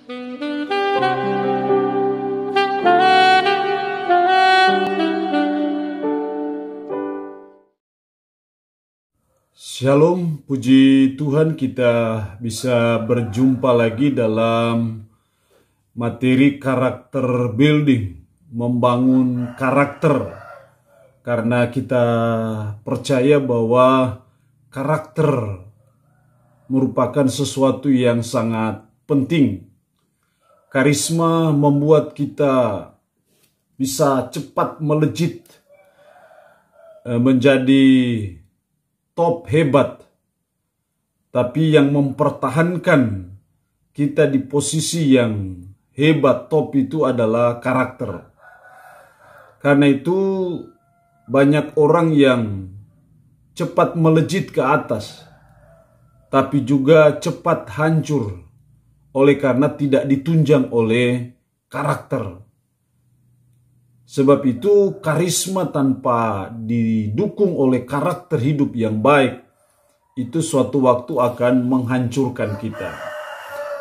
Shalom, puji Tuhan kita bisa berjumpa lagi dalam materi karakter building, membangun karakter. Karena kita percaya bahwa karakter merupakan sesuatu yang sangat penting. Karisma membuat kita bisa cepat melejit, menjadi top hebat, tapi yang mempertahankan kita di posisi yang hebat top itu adalah karakter. Karena itu banyak orang yang cepat melejit ke atas, tapi juga cepat hancur oleh karena tidak ditunjang oleh karakter. Sebab itu karisma tanpa didukung oleh karakter hidup yang baik, itu suatu waktu akan menghancurkan kita.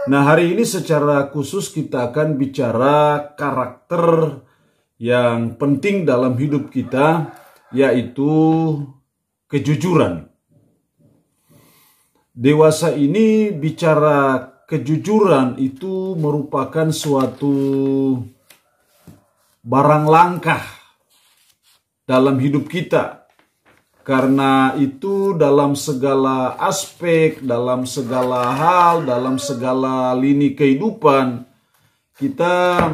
Nah, hari ini secara khusus kita akan bicara karakter yang penting dalam hidup kita, yaitu kejujuran. Dewasa ini bicara kejujuran itu merupakan suatu barang langkah dalam hidup kita. Karena itu dalam segala aspek, dalam segala hal, dalam segala lini kehidupan, kita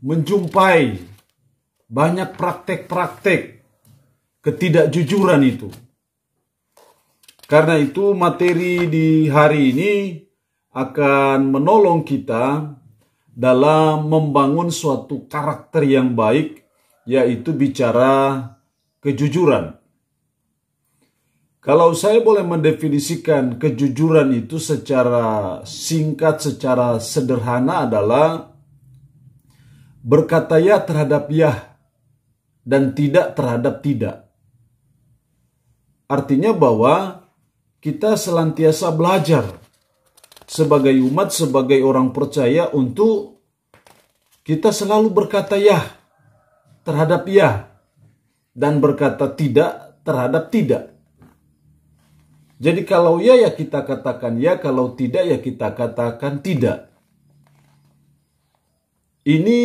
menjumpai banyak praktek-praktek ketidakjujuran itu. Karena itu materi di hari ini akan menolong kita dalam membangun suatu karakter yang baik, yaitu bicara kejujuran. Kalau saya boleh mendefinisikan kejujuran itu secara singkat, secara sederhana adalah berkata ya terhadap ya dan tidak terhadap tidak. Artinya bahwa kita senantiasa belajar sebagai umat, sebagai orang percaya untuk kita selalu berkata ya terhadap ya dan berkata tidak terhadap tidak. Jadi kalau ya kita katakan ya, kalau tidak ya kita katakan tidak. Ini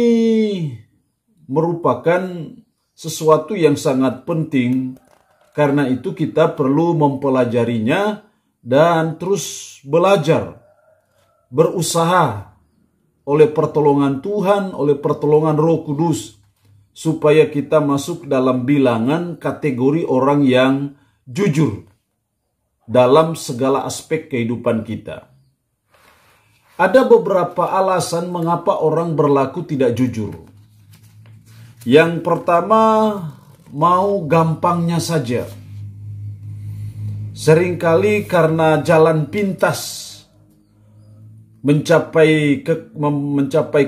merupakan sesuatu yang sangat penting, karena itu kita perlu mempelajarinya dan terus belajar, berusaha oleh pertolongan Tuhan, oleh pertolongan Roh Kudus, supaya kita masuk dalam bilangan kategori orang yang jujur dalam segala aspek kehidupan kita. Ada beberapa alasan mengapa orang berlaku tidak jujur. Yang pertama, mau gampangnya saja. Seringkali karena jalan pintas mencapai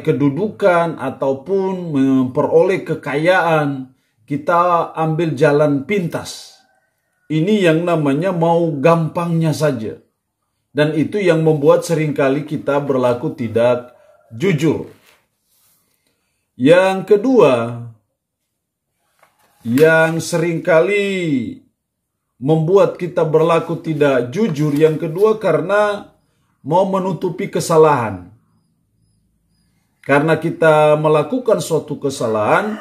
kedudukan ataupun memperoleh kekayaan, kita ambil jalan pintas. Ini yang namanya mau gampangnya saja. Dan itu yang membuat seringkali kita berlaku tidak jujur. Yang kedua, yang seringkali membuat kita berlaku tidak jujur, yang kedua karena mau menutupi kesalahan. Karena kita melakukan suatu kesalahan,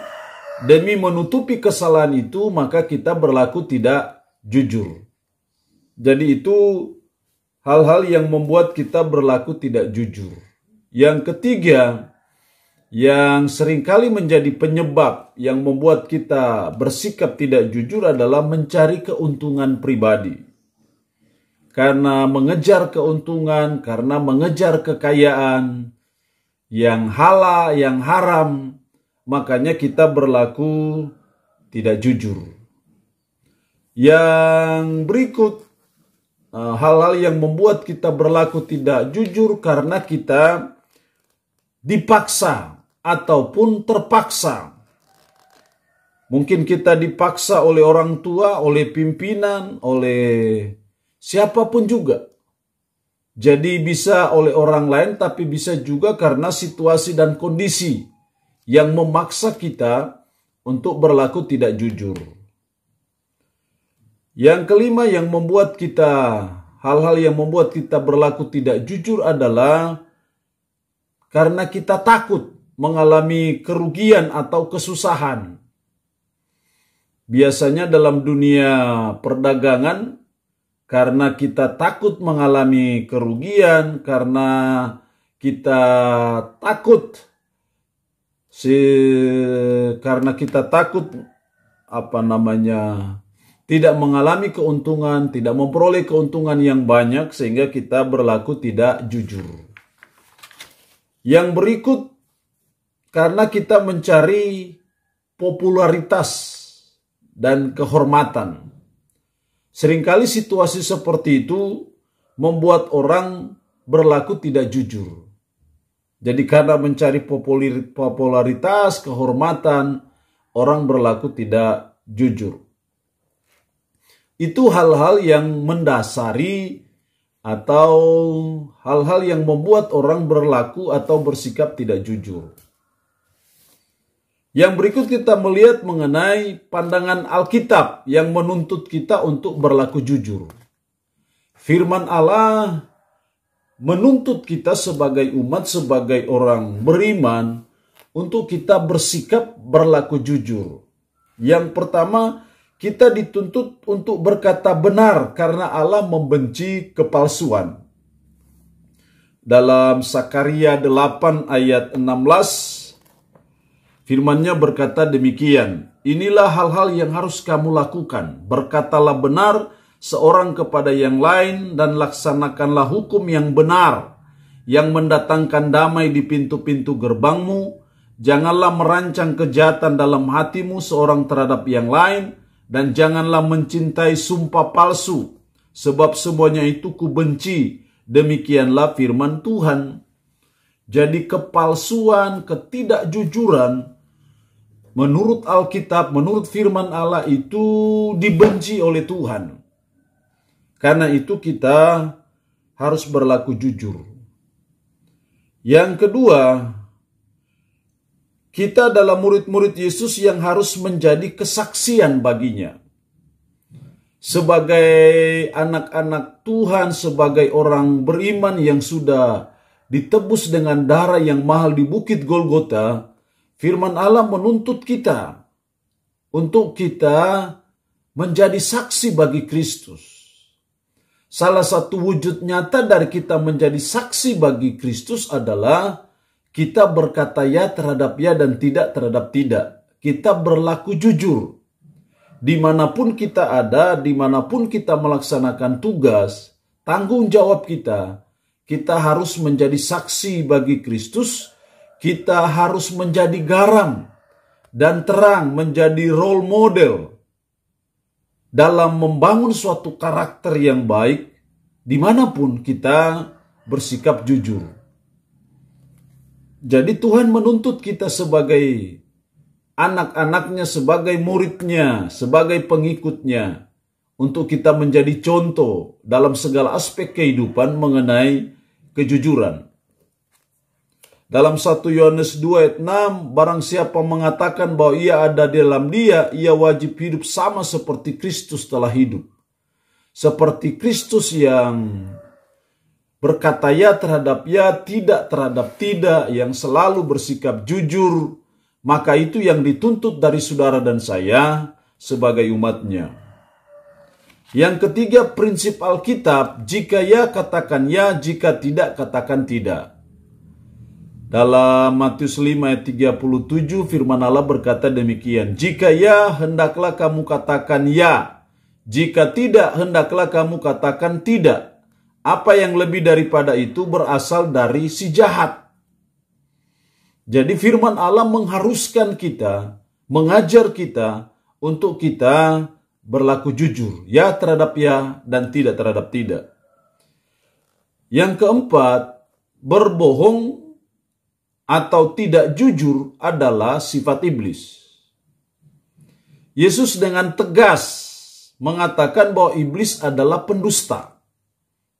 demi menutupi kesalahan itu, maka kita berlaku tidak jujur. Jadi itu hal-hal yang membuat kita berlaku tidak jujur. Yang ketiga, yang seringkali menjadi penyebab yang membuat kita bersikap tidak jujur adalah mencari keuntungan pribadi. Karena mengejar keuntungan, karena mengejar kekayaan yang halal, yang haram, makanya kita berlaku tidak jujur. Yang berikut, hal-hal yang membuat kita berlaku tidak jujur karena kita dipaksa ataupun terpaksa. Mungkin kita dipaksa oleh orang tua, oleh pimpinan, oleh siapapun juga. Jadi bisa oleh orang lain, tapi bisa juga karena situasi dan kondisi yang memaksa kita untuk berlaku tidak jujur. Yang kelima yang membuat kita, hal-hal yang membuat kita berlaku tidak jujur adalah karena kita takut mengalami kerugian atau kesusahan. Biasanya dalam dunia perdagangan, karena kita takut mengalami kerugian, karena kita takut tidak mengalami keuntungan, tidak memperoleh keuntungan yang banyak, sehingga kita berlaku tidak jujur. Yang berikut, karena kita mencari popularitas dan kehormatan. Seringkali situasi seperti itu membuat orang berlaku tidak jujur. Jadi karena mencari popularitas, kehormatan, orang berlaku tidak jujur. Itu hal-hal yang mendasari atau hal-hal yang membuat orang berlaku atau bersikap tidak jujur. Yang berikut kita melihat mengenai pandangan Alkitab yang menuntut kita untuk berlaku jujur. Firman Allah menuntut kita sebagai umat, sebagai orang beriman, untuk kita bersikap berlaku jujur. Yang pertama, kita dituntut untuk berkata benar karena Allah membenci kepalsuan. Dalam Sakaria 8 ayat 16, firman-Nya berkata demikian, inilah hal-hal yang harus kamu lakukan. Berkatalah benar seorang kepada yang lain dan laksanakanlah hukum yang benar, yang mendatangkan damai di pintu-pintu gerbangmu. Janganlah merancang kejahatan dalam hatimu seorang terhadap yang lain, dan janganlah mencintai sumpah palsu, sebab semuanya itu kubenci. Demikianlah firman Tuhan. Jadi kepalsuan, ketidakjujuran, menurut Alkitab, menurut firman Allah itu dibenci oleh Tuhan. Karena itu kita harus berlaku jujur. Yang kedua, kita adalah murid-murid Yesus yang harus menjadi kesaksian baginya. Sebagai anak-anak Tuhan, sebagai orang beriman yang sudah ditebus dengan darah yang mahal di Bukit Golgota, firman Allah menuntut kita untuk kita menjadi saksi bagi Kristus. Salah satu wujud nyata dari kita menjadi saksi bagi Kristus adalah kita berkata ya terhadap ya dan tidak terhadap tidak. Kita berlaku jujur. Dimanapun kita ada, dimanapun kita melaksanakan tugas, tanggung jawab kita harus menjadi saksi bagi Kristus. Kita harus menjadi garam dan terang, menjadi role model dalam membangun suatu karakter yang baik dimanapun kita bersikap jujur. Jadi Tuhan menuntut kita sebagai anak-anaknya, sebagai muridnya, sebagai pengikutnya, untuk kita menjadi contoh dalam segala aspek kehidupan mengenai kejujuran. Dalam 1 Yohanes 2 ayat 6, barang siapa mengatakan bahwa ia ada dalam dia, ia wajib hidup sama seperti Kristus telah hidup. Seperti Kristus yang berkata ya terhadap ya, tidak terhadap tidak, yang selalu bersikap jujur, maka itu yang dituntut dari saudara dan saya sebagai umatnya. Yang ketiga, prinsip Alkitab, jika ya katakan ya, jika tidak katakan tidak. Dalam Matius 5 ayat 37 firman Allah berkata demikian, jika ya hendaklah kamu katakan ya, jika tidak hendaklah kamu katakan tidak. Apa yang lebih daripada itu berasal dari si jahat. Jadi firman Allah mengharuskan kita, mengajar kita untuk kita berlaku jujur, ya terhadap ya dan tidak terhadap tidak. Yang keempat, berbohong atau tidak jujur adalah sifat iblis. Yesus dengan tegas mengatakan bahwa iblis adalah pendusta.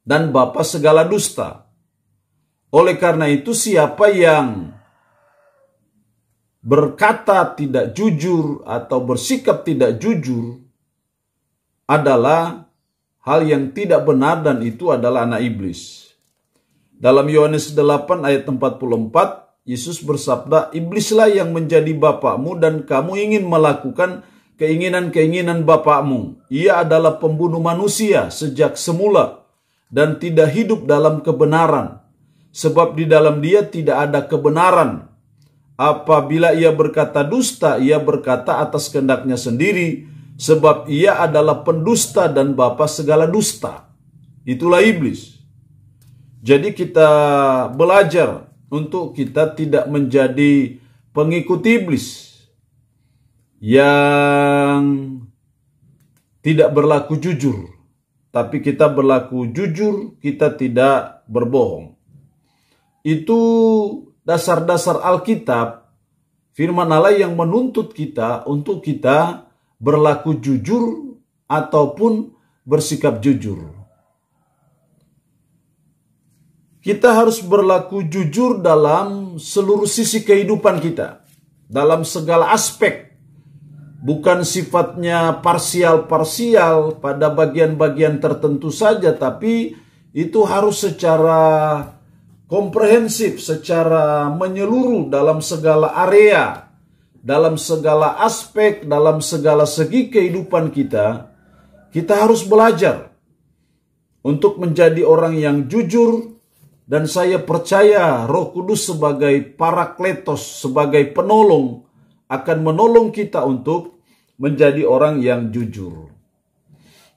dan bapa segala dusta. Oleh karena itu, siapa yang berkata tidak jujur atau bersikap tidak jujur adalah hal yang tidak benar, dan itu adalah anak iblis. Dalam Yohanes 8 ayat 44, Yesus bersabda, "Iblislah yang menjadi bapakmu dan kamu ingin melakukan keinginan-keinginan bapakmu. Ia adalah pembunuh manusia sejak semula dan tidak hidup dalam kebenaran, sebab di dalam dia tidak ada kebenaran. Apabila ia berkata dusta, ia berkata atas kehendaknya sendiri, sebab ia adalah pendusta dan bapa segala dusta." Itulah iblis. Jadi kita belajar untuk kita tidak menjadi pengikut iblis yang tidak berlaku jujur, tapi kita berlaku jujur, kita tidak berbohong. Itu dasar-dasar Alkitab, firman Allah yang menuntut kita untuk kita berlaku jujur ataupun bersikap jujur. Kita harus berlaku jujur dalam seluruh sisi kehidupan kita, dalam segala aspek. Bukan sifatnya parsial-parsial pada bagian-bagian tertentu saja, tapi itu harus secara komprehensif, secara menyeluruh dalam segala area, dalam segala aspek, dalam segala segi kehidupan kita. Kita harus belajar untuk menjadi orang yang jujur, dan saya percaya Roh Kudus sebagai Parakletos, sebagai penolong, akan menolong kita untuk menjadi orang yang jujur.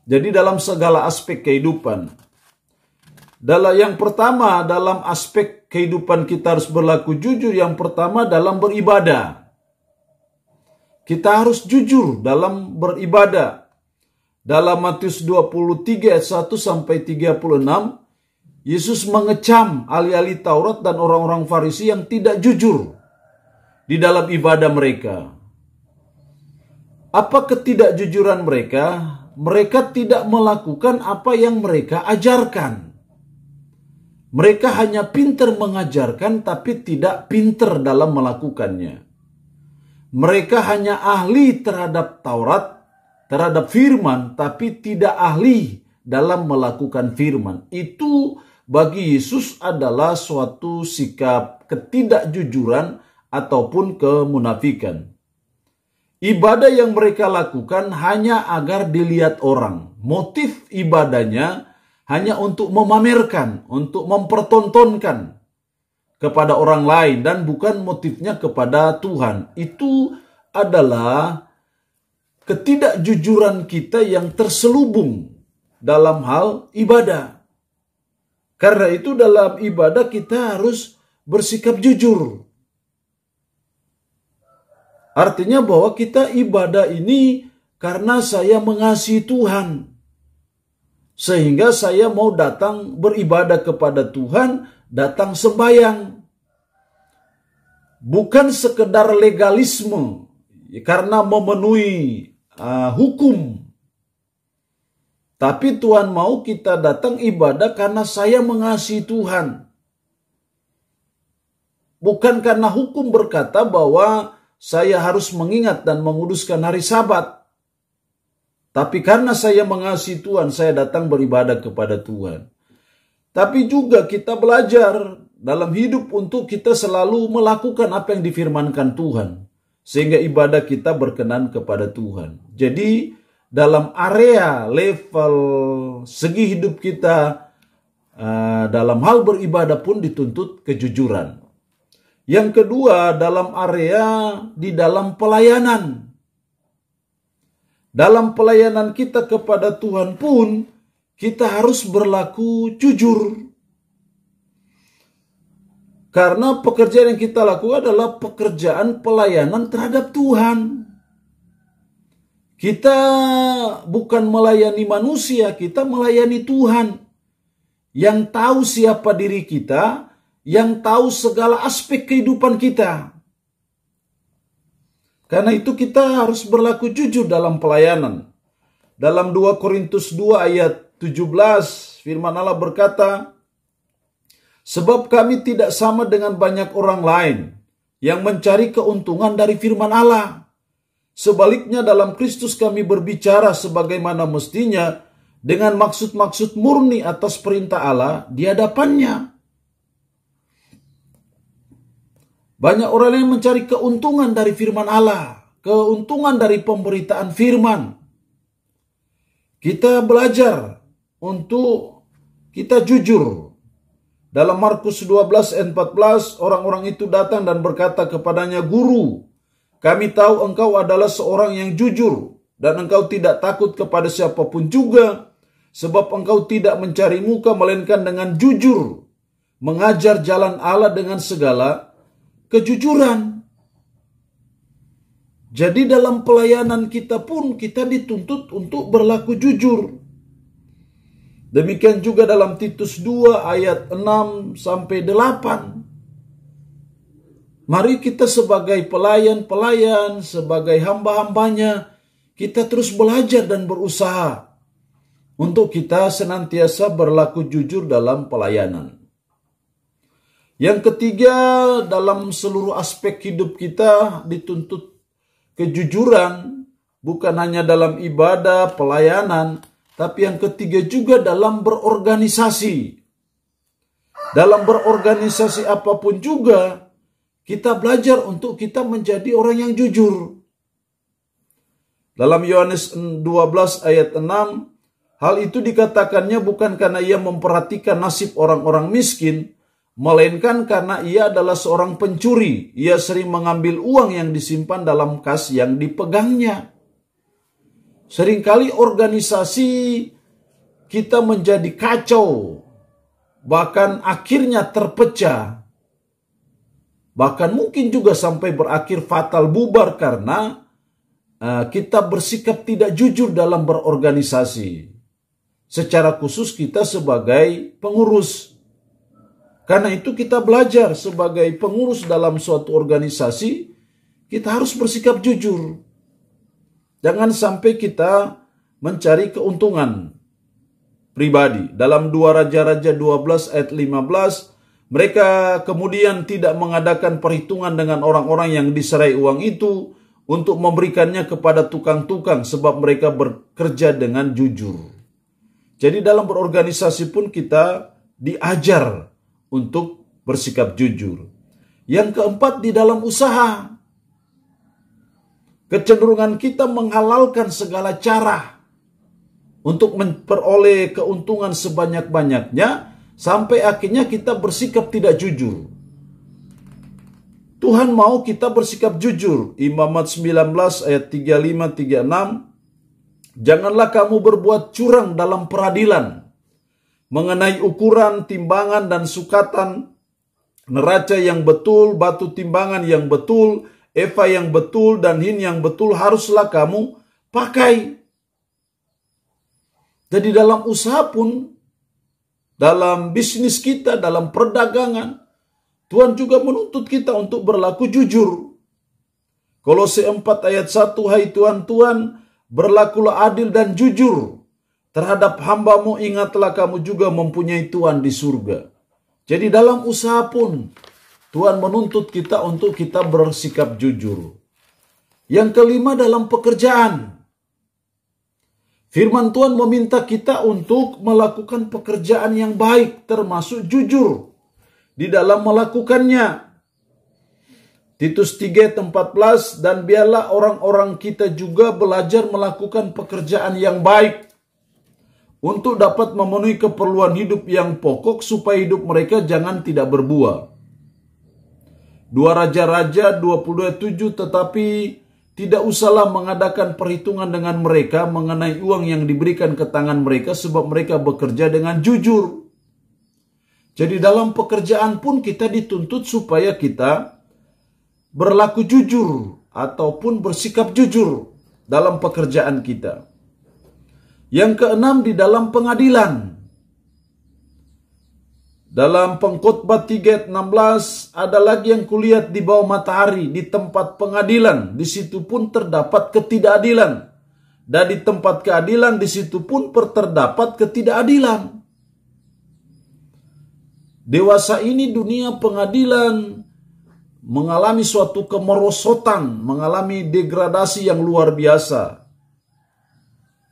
Jadi dalam segala aspek kehidupan. Yang pertama dalam aspek kehidupan kita harus berlaku jujur. Yang pertama dalam beribadah. Kita harus jujur dalam beribadah. Dalam Matius 23 ayat 1 sampai 36, Yesus mengecam ahli-ahli Taurat dan orang-orang Farisi yang tidak jujur di dalam ibadah mereka. Apa ketidakjujuran mereka? Mereka tidak melakukan apa yang mereka ajarkan. Mereka hanya pintar mengajarkan tapi tidak pintar dalam melakukannya. Mereka hanya ahli terhadap Taurat, terhadap firman, tapi tidak ahli dalam melakukan firman. Itu bagi Yesus adalah suatu sikap ketidakjujuran ataupun kemunafikan. Ibadah yang mereka lakukan hanya agar dilihat orang. Motif ibadahnya hanya untuk memamerkan, untuk mempertontonkan kepada orang lain, dan bukan motifnya kepada Tuhan. Itu adalah ketidakjujuran kita yang terselubung dalam hal ibadah. Karena itu dalam ibadah kita harus bersikap jujur. Artinya bahwa kita ibadah ini karena saya mengasihi Tuhan. Sehingga saya mau datang beribadah kepada Tuhan, datang sembahyang. Bukan sekedar legalisme karena memenuhi hukum. Tapi Tuhan mau kita datang ibadah karena saya mengasihi Tuhan. Bukan karena hukum berkata bahwa saya harus mengingat dan menguduskan hari Sabat. Tapi karena saya mengasihi Tuhan, saya datang beribadah kepada Tuhan. Tapi juga kita belajar dalam hidup untuk kita selalu melakukan apa yang difirmankan Tuhan. Sehingga ibadah kita berkenan kepada Tuhan. Jadi dalam area level segi hidup kita, dalam hal beribadah pun dituntut kejujuran. Yang kedua, dalam area di dalam pelayanan. Dalam pelayanan kita kepada Tuhan pun, kita harus berlaku jujur. Karena pekerjaan yang kita lakukan adalah pekerjaan pelayanan terhadap Tuhan. Kita bukan melayani manusia, kita melayani Tuhan. Yang tahu siapa diri kita, yang tahu segala aspek kehidupan kita. Karena itu kita harus berlaku jujur dalam pelayanan. Dalam 2 Korintus 2 ayat 17 firman Allah berkata, sebab kami tidak sama dengan banyak orang lain yang mencari keuntungan dari firman Allah. Sebaliknya dalam Kristus kami berbicara sebagaimana mestinya dengan maksud-maksud murni atas perintah Allah di hadapannya. Banyak orang yang mencari keuntungan dari firman Allah, keuntungan dari pemberitaan firman. Kita belajar untuk kita jujur. Dalam Markus 12 ayat 14, orang-orang itu datang dan berkata kepadanya, Guru, kami tahu engkau adalah seorang yang jujur, dan engkau tidak takut kepada siapapun juga, sebab engkau tidak mencari muka, melainkan dengan jujur, mengajar jalan Allah dengan segala kejujuran. Jadi dalam pelayanan kita pun kita dituntut untuk berlaku jujur. Demikian juga dalam Titus 2 ayat 6 sampai 8. Mari kita sebagai pelayan-pelayan, sebagai hamba-hambanya, kita terus belajar dan berusaha untuk kita senantiasa berlaku jujur dalam pelayanan. Yang ketiga, dalam seluruh aspek hidup kita dituntut kejujuran, bukan hanya dalam ibadah, pelayanan, tapi yang ketiga juga dalam berorganisasi. Dalam berorganisasi apapun juga, kita belajar untuk kita menjadi orang yang jujur. Dalam Yohanes 12 ayat 6, hal itu dikatakannya bukan karena ia memperhatikan nasib orang-orang miskin, melainkan karena ia adalah seorang pencuri. Ia sering mengambil uang yang disimpan dalam kas yang dipegangnya. Seringkali organisasi kita menjadi kacau, bahkan akhirnya terpecah. Bahkan mungkin juga sampai berakhir fatal, bubar karena kita bersikap tidak jujur dalam berorganisasi. Secara khusus kita sebagai pengurus. Karena itu kita belajar sebagai pengurus dalam suatu organisasi, kita harus bersikap jujur. Jangan sampai kita mencari keuntungan pribadi. Dalam 2 Raja-Raja 12 ayat 15, mereka kemudian tidak mengadakan perhitungan dengan orang-orang yang diserai uang itu untuk memberikannya kepada tukang-tukang, sebab mereka bekerja dengan jujur. Jadi dalam berorganisasi pun kita diajar untuk bersikap jujur. Yang keempat, di dalam usaha. Kecenderungan kita menghalalkan segala cara untuk memperoleh keuntungan sebanyak-banyaknya, sampai akhirnya kita bersikap tidak jujur. Tuhan mau kita bersikap jujur. Imamat 19 ayat 35-36. Janganlah kamu berbuat curang dalam peradilan, mengenai ukuran, timbangan, dan sukatan, neraca yang betul, batu timbangan yang betul, eva yang betul, dan hin yang betul haruslah kamu pakai. Jadi dalam usaha pun, dalam bisnis kita, dalam perdagangan, Tuhan juga menuntut kita untuk berlaku jujur. Kolose 4 ayat 1, hai Tuhan, berlakulah adil dan jujur terhadap hambamu, ingatlah kamu juga mempunyai Tuhan di surga. Jadi dalam usaha pun Tuhan menuntut kita untuk kita bersikap jujur. Yang kelima, dalam pekerjaan. Firman Tuhan meminta kita untuk melakukan pekerjaan yang baik, termasuk jujur di dalam melakukannya. Titus 3:14, dan biarlah orang-orang kita juga belajar melakukan pekerjaan yang baik untuk dapat memenuhi keperluan hidup yang pokok, supaya hidup mereka jangan tidak berbuah. 2 Raja-Raja 22:7, tetapi tidak usahlah mengadakan perhitungan dengan mereka mengenai uang yang diberikan ke tangan mereka, sebab mereka bekerja dengan jujur. Jadi dalam pekerjaan pun kita dituntut supaya kita berlaku jujur ataupun bersikap jujur dalam pekerjaan kita. Yang keenam, di dalam pengadilan. Dalam Pengkhotbah 3:16, ada lagi yang kulihat di bawah matahari, di tempat pengadilan, di situ pun terdapat ketidakadilan. Dan di tempat keadilan, di situ pun terdapat ketidakadilan. Dewasa ini dunia pengadilan mengalami suatu kemerosotan, mengalami degradasi yang luar biasa.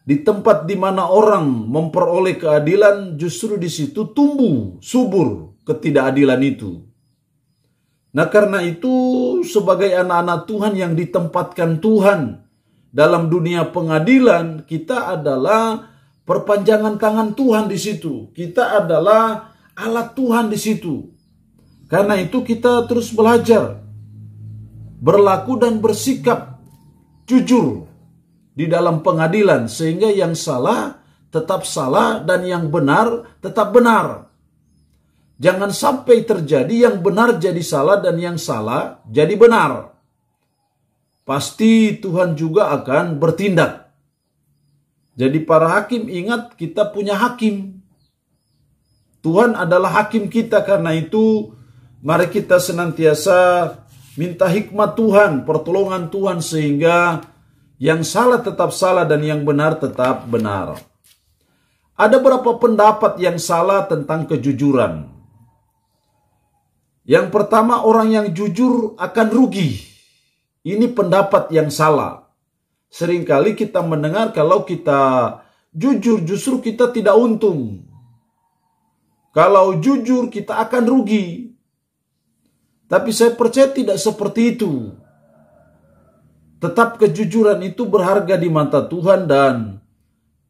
Di tempat di mana orang memperoleh keadilan, justru di situ tumbuh subur ketidakadilan itu. Nah, karena itu sebagai anak-anak Tuhan yang ditempatkan Tuhan dalam dunia pengadilan, kita adalah perpanjangan tangan Tuhan di situ. Kita adalah alat Tuhan di situ. Karena itu kita terus belajar berlaku dan bersikap jujur di dalam pengadilan, sehingga yang salah tetap salah dan yang benar tetap benar. Jangan sampai terjadi yang benar jadi salah dan yang salah jadi benar. Pasti Tuhan juga akan bertindak. Jadi para hakim, ingat kita punya hakim. Tuhan adalah hakim kita, karena itu mari kita senantiasa minta hikmat Tuhan, pertolongan Tuhan, sehingga yang salah tetap salah dan yang benar tetap benar. Ada beberapa pendapat yang salah tentang kejujuran. Yang pertama, orang yang jujur akan rugi. Ini pendapat yang salah. Seringkali kita mendengar kalau kita jujur justru kita tidak untung. Kalau jujur kita akan rugi. Tapi saya percaya tidak seperti itu. Tetap kejujuran itu berharga di mata Tuhan dan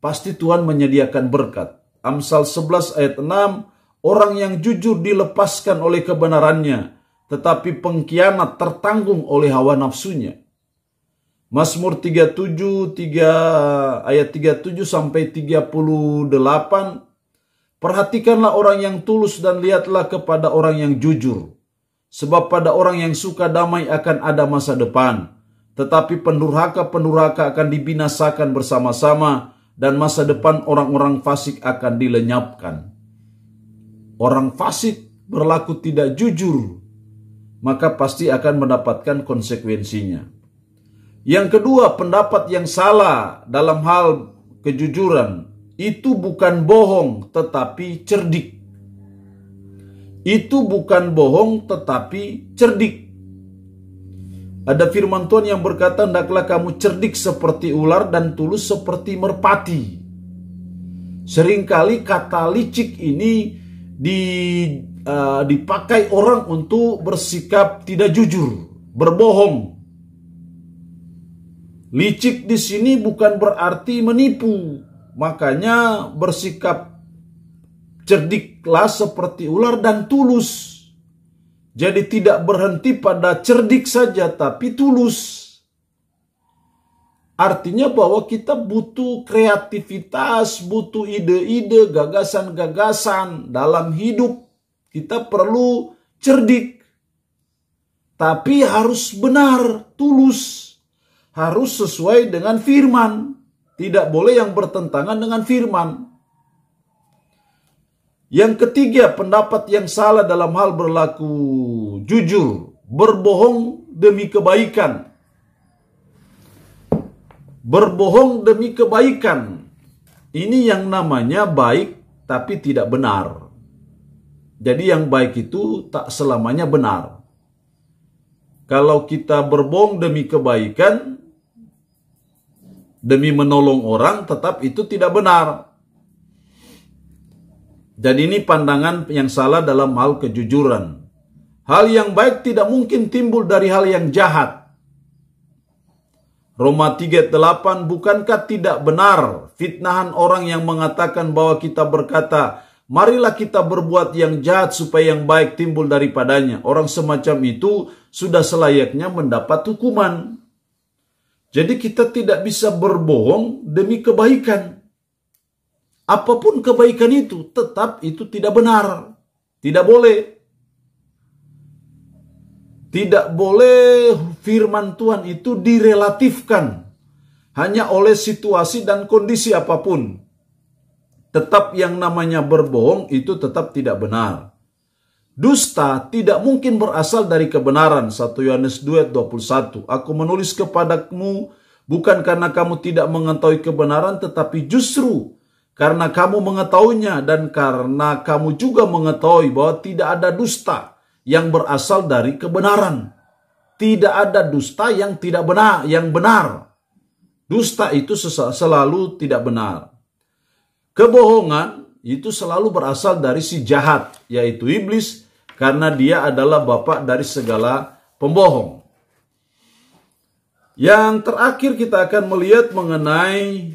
pasti Tuhan menyediakan berkat. Amsal 11 ayat 6, orang yang jujur dilepaskan oleh kebenarannya, tetapi pengkhianat tertanggung oleh hawa nafsunya. Mazmur 37 ayat 37 sampai 38, perhatikanlah orang yang tulus dan lihatlah kepada orang yang jujur. Sebab pada orang yang suka damai akan ada masa depan. Tetapi pendurhaka akan dibinasakan bersama-sama, dan masa depan orang-orang fasik akan dilenyapkan. Orang fasik berlaku tidak jujur, maka pasti akan mendapatkan konsekuensinya. Yang kedua, pendapat yang salah dalam hal kejujuran, itu bukan bohong tetapi cerdik. Itu bukan bohong tetapi cerdik. Ada firman Tuhan yang berkata, hendaklah kamu cerdik seperti ular dan tulus seperti merpati. Seringkali kata licik ini dipakai orang untuk bersikap tidak jujur, berbohong. Licik di sini bukan berarti menipu. Makanya bersikap cerdiklah seperti ular dan tulus. Jadi tidak berhenti pada cerdik saja, tapi tulus. Artinya bahwa kita butuh kreativitas, butuh ide-ide, gagasan-gagasan dalam hidup. Kita perlu cerdik. Tapi harus benar, tulus. Harus sesuai dengan firman. Tidak boleh yang bertentangan dengan firman. Yang ketiga, pendapat yang salah dalam hal berlaku jujur, berbohong demi kebaikan. Berbohong demi kebaikan. Ini yang namanya baik tapi tidak benar. Jadi yang baik itu tak selamanya benar. Kalau kita berbohong demi kebaikan, demi menolong orang, tetap itu tidak benar. Jadi ini pandangan yang salah dalam hal kejujuran. Hal yang baik tidak mungkin timbul dari hal yang jahat. Roma 3:8, bukankah tidak benar fitnahan orang yang mengatakan bahwa kita berkata, marilah kita berbuat yang jahat supaya yang baik timbul daripadanya. Orang semacam itu sudah selayaknya mendapat hukuman. Jadi kita tidak bisa berbohong demi kebaikan. Apapun kebaikan itu, tetap itu tidak benar. Tidak boleh. Tidak boleh firman Tuhan itu direlatifkan hanya oleh situasi dan kondisi apapun. Tetap yang namanya berbohong itu tetap tidak benar. Dusta tidak mungkin berasal dari kebenaran. 1 Yohanes 2:21. Aku menulis kepadamu bukan karena kamu tidak mengetahui kebenaran, tetapi justru karena kamu mengetahuinya dan karena kamu juga mengetahui bahwa tidak ada dusta yang berasal dari kebenaran. Tidak ada dusta yang tidak benar, yang benar. Dusta itu selalu tidak benar. Kebohongan itu selalu berasal dari si jahat, yaitu iblis, karena dia adalah bapa dari segala pembohong. Yang terakhir kita akan melihat mengenai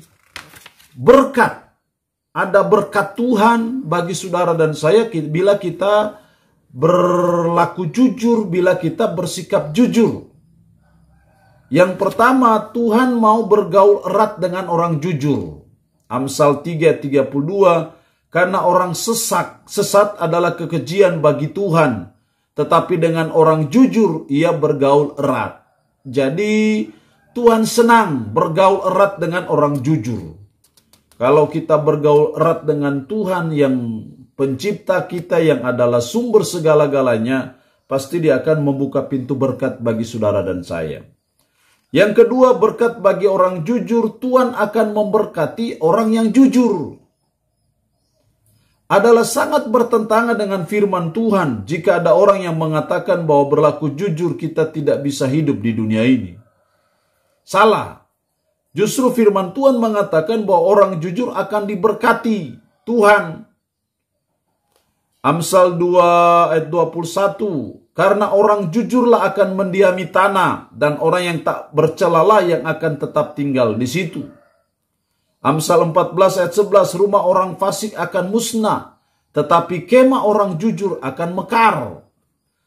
berkat. Ada berkat Tuhan bagi saudara dan saya bila kita berlaku jujur, bila kita bersikap jujur. Yang pertama, Tuhan mau bergaul erat dengan orang jujur. Amsal 3:32, karena orang sesat adalah kekejian bagi Tuhan, tetapi dengan orang jujur ia bergaul erat. Jadi Tuhan senang bergaul erat dengan orang jujur. Kalau kita bergaul erat dengan Tuhan yang pencipta kita, yang adalah sumber segala-galanya, pasti dia akan membuka pintu berkat bagi saudara dan saya. Yang kedua, berkat bagi orang jujur. Tuhan akan memberkati orang yang jujur. Adalah sangat bertentangan dengan firman Tuhan jika ada orang yang mengatakan bahwa berlaku jujur kita tidak bisa hidup di dunia ini. Salah. Justru firman Tuhan mengatakan bahwa orang jujur akan diberkati Tuhan. Amsal 2:21, karena orang jujurlah akan mendiami tanah, dan orang yang tak bercelalah yang akan tetap tinggal di situ. Amsal 14:11, rumah orang fasik akan musnah, tetapi kemah orang jujur akan mekar.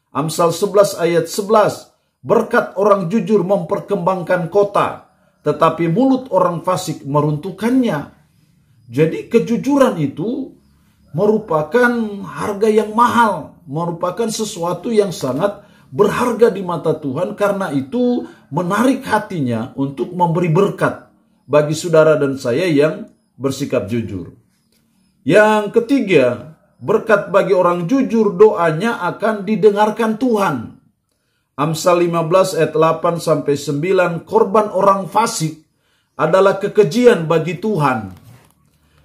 Amsal 11:11, berkat orang jujur memperkembangkan kota, tetapi mulut orang fasik meruntuhkannya. Jadi kejujuran itu merupakan harga yang mahal, merupakan sesuatu yang sangat berharga di mata Tuhan. Karena itu menarik hatinya untuk memberi berkat bagi saudara dan saya yang bersikap jujur. Yang ketiga, berkat bagi orang jujur, doanya akan didengarkan Tuhan. Amsal 15:8-9, korban orang fasik adalah kekejian bagi Tuhan,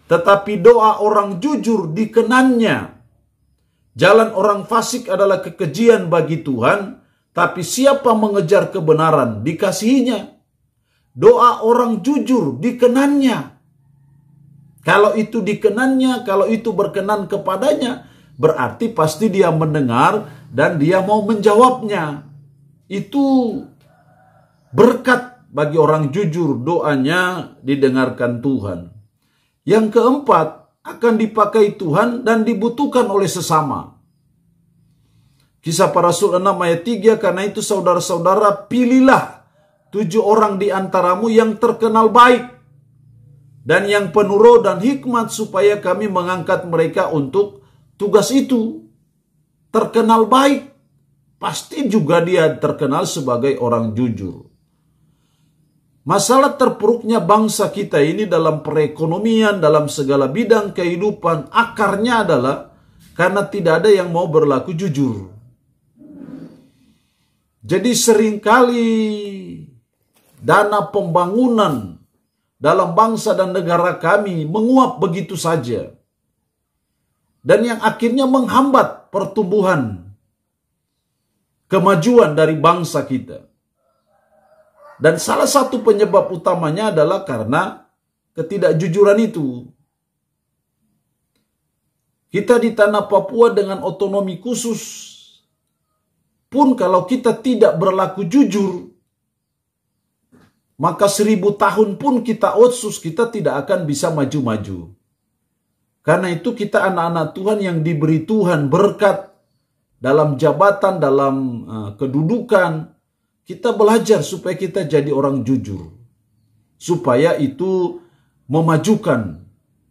tetapi doa orang jujur dikenannya. Jalan orang fasik adalah kekejian bagi Tuhan, tapi siapa mengejar kebenaran dikasihinya. Doa orang jujur dikenannya. Kalau itu dikenannya, kalau itu berkenan kepadanya, berarti pasti dia mendengar dan dia mau menjawabnya. Itu berkat bagi orang jujur, doanya didengarkan Tuhan. Yang keempat, akan dipakai Tuhan dan dibutuhkan oleh sesama. Kisah Para Rasul 6:3, karena itu saudara-saudara, pilihlah 7 orang di antaramu yang terkenal baik dan yang penuh roh dan hikmat, supaya kami mengangkat mereka untuk tugas itu. Terkenal baik, pasti juga dia terkenal sebagai orang jujur. Masalah terpuruknya bangsa kita ini dalam perekonomian, dalam segala bidang kehidupan, akarnya adalah karena tidak ada yang mau berlaku jujur. Jadi seringkali dana pembangunan dalam bangsa dan negara kami menguap begitu saja. Dan yang akhirnya menghambat pertumbuhan, kemajuan dari bangsa kita. Dan salah satu penyebab utamanya adalah karena ketidakjujuran itu. Kita di tanah Papua dengan otonomi khusus pun kalau kita tidak berlaku jujur, maka 1000 tahun pun kita otsus, kita tidak akan bisa maju-maju. Karena itu kita anak-anak Tuhan yang diberi Tuhan berkat dalam jabatan, dalam kedudukan, kita belajar supaya kita jadi orang jujur. Supaya itu memajukan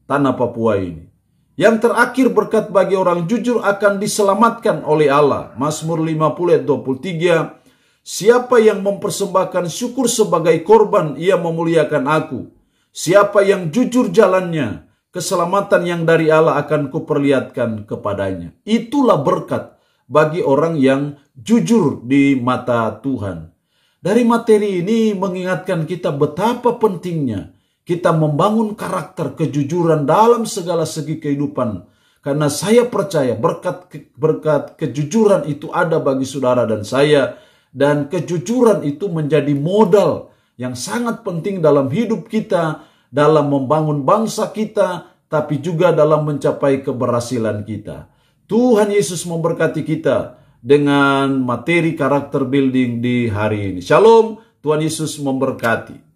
tanah Papua ini. Yang terakhir, berkat bagi orang jujur akan diselamatkan oleh Allah. Mazmur 50:23, siapa yang mempersembahkan syukur sebagai korban, ia memuliakan aku. Siapa yang jujur jalannya, keselamatan yang dari Allah akan kuperlihatkan kepadanya. Itulah berkat bagi orang yang jujur di mata Tuhan. Dari materi ini mengingatkan kita betapa pentingnya kita membangun karakter kejujuran dalam segala segi kehidupan. Karena saya percaya berkat kejujuran itu ada bagi saudara dan saya. Dan kejujuran itu menjadi modal yang sangat penting dalam hidup kita, dalam membangun bangsa kita, tapi juga dalam mencapai keberhasilan kita. Tuhan Yesus memberkati kita dengan materi karakter building di hari ini. Shalom, Tuhan Yesus memberkati.